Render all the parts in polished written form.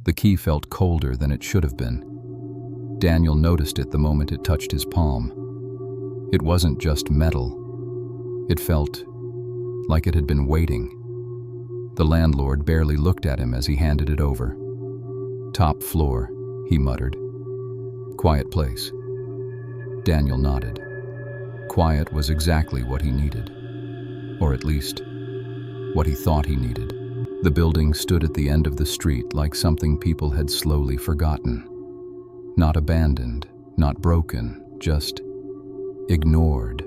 The key felt colder than it should have been. Daniel noticed it the moment it touched his palm. It wasn't just metal. It felt like it had been waiting. The landlord barely looked at him as he handed it over. "Top floor," he muttered. "Quiet place." Daniel nodded. Quiet was exactly what he needed. Or at least, what he thought he needed. The building stood at the end of the street like something people had slowly forgotten. Not abandoned, not broken, just ignored.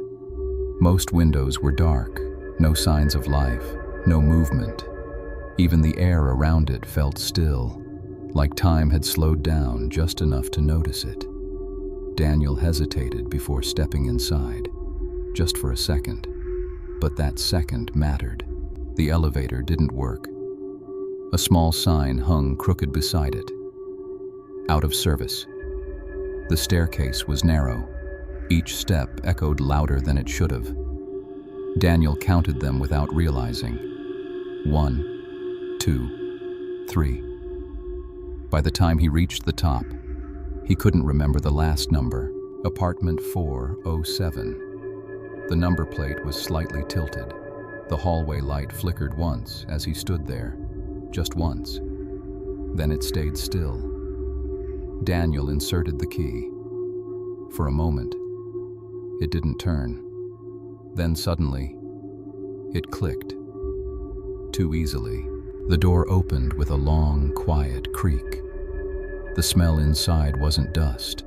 Most windows were dark, no signs of life, no movement. Even the air around it felt still, like time had slowed down just enough to notice it. Daniel hesitated before stepping inside, just for a second. But that second mattered. The elevator didn't work. A small sign hung crooked beside it. "Out of service." The staircase was narrow. Each step echoed louder than it should have. Daniel counted them without realizing. 1, 2, 3. By the time he reached the top, he couldn't remember the last number. Apartment 407. The number plate was slightly tilted. The hallway light flickered once as he stood there. Just once. Then it stayed still. Daniel inserted the key. For a moment, it didn't turn. Then suddenly, it clicked. Too easily. The door opened with a long, quiet creak. The smell inside wasn't dust.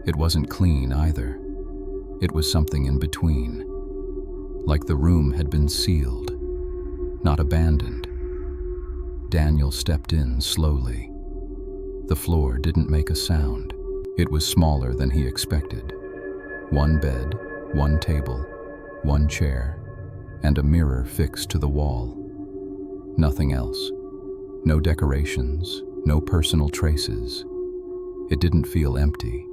It wasn't clean either. It was something in between. Like the room had been sealed, not abandoned. Daniel stepped in slowly. The floor didn't make a sound. It was smaller than he expected. One bed, one table, one chair, and a mirror fixed to the wall. Nothing else. No decorations, no personal traces. It didn't feel empty.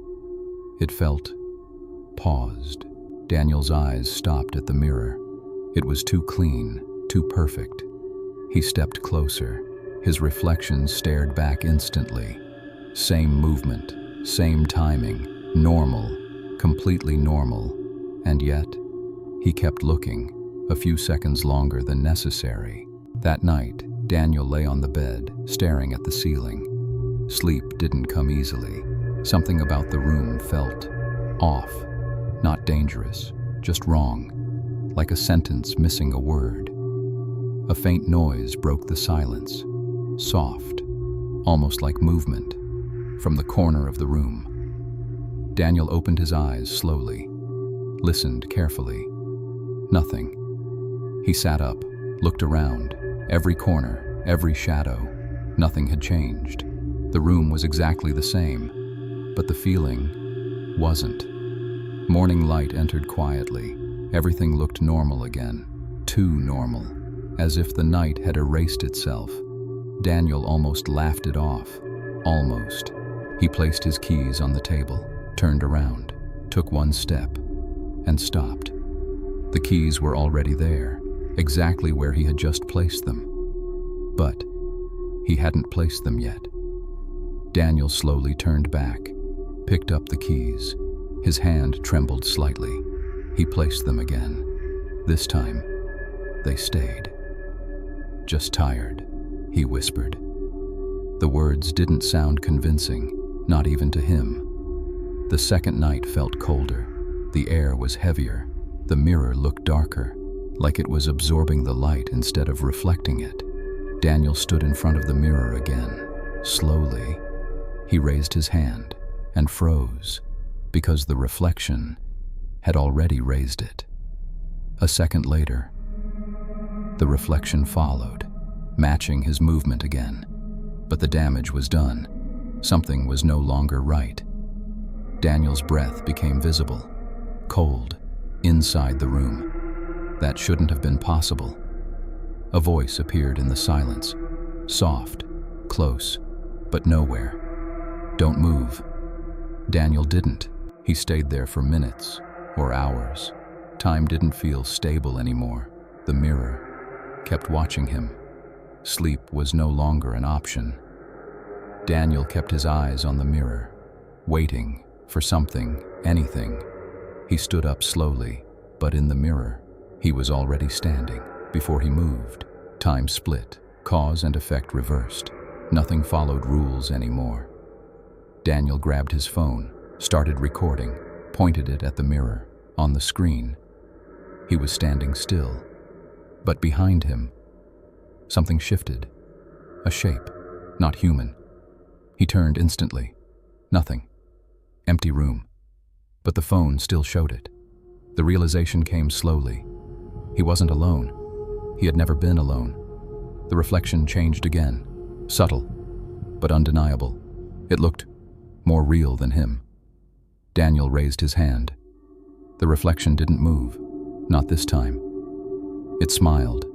It felt paused. Daniel's eyes stopped at the mirror. It was too clean, too perfect. He stepped closer. His reflection stared back instantly. Same movement, same timing, normal, completely normal. And yet, he kept looking, a few seconds longer than necessary. That night, Daniel lay on the bed, staring at the ceiling. Sleep didn't come easily. Something about the room felt off. Not dangerous, just wrong, like a sentence missing a word. A faint noise broke the silence, soft, almost like movement, from the corner of the room. Daniel opened his eyes slowly, listened carefully. Nothing. He sat up, looked around, every corner, every shadow. Nothing had changed. The room was exactly the same, but the feeling wasn't. Morning light entered quietly. Everything looked normal again. Too normal. As if the night had erased itself. Daniel almost laughed it off. Almost. He placed his keys on the table, turned around, took one step, and stopped. The keys were already there, exactly where he had just placed them. But he hadn't placed them yet. Daniel slowly turned back, picked up the keys. His hand trembled slightly. He placed them again. This time, they stayed. "Just tired," he whispered. The words didn't sound convincing, not even to him. The second night felt colder. The air was heavier. The mirror looked darker, like it was absorbing the light instead of reflecting it. Daniel stood in front of the mirror again. Slowly, he raised his hand and froze, because the reflection had already raised it. A second later, the reflection followed, matching his movement again. But the damage was done. Something was no longer right. Daniel's breath became visible, cold, inside the room. That shouldn't have been possible. A voice appeared in the silence, soft, close, but nowhere. "Don't move." Daniel didn't. He stayed there for minutes or hours. Time didn't feel stable anymore. The mirror kept watching him. Sleep was no longer an option. Daniel kept his eyes on the mirror, waiting for something, anything. He stood up slowly, but in the mirror, he was already standing. Before he moved, time split, cause and effect reversed. Nothing followed rules anymore. Daniel grabbed his phone, started recording, pointed it at the mirror. On the screen, he was standing still, but behind him, something shifted. A shape, not human. He turned instantly. Nothing. Empty room. But the phone still showed it. The realization came slowly. He wasn't alone. He had never been alone. The reflection changed again, subtle, but undeniable. It looked more real than him. Daniel raised his hand. The reflection didn't move, not this time. It smiled.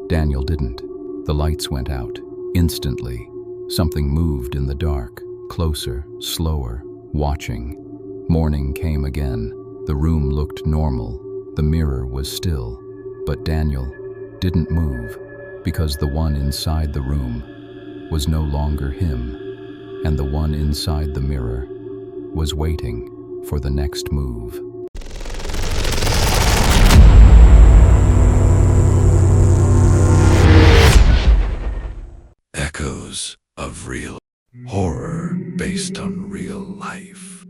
Daniel didn't. The lights went out. Instantly, something moved in the dark, closer, slower, watching. Morning came again. The room looked normal. The mirror was still. But Daniel didn't move, because the one inside the room was no longer him, and the one inside the mirror was waiting for the next move. Echoes of real horror based on real life.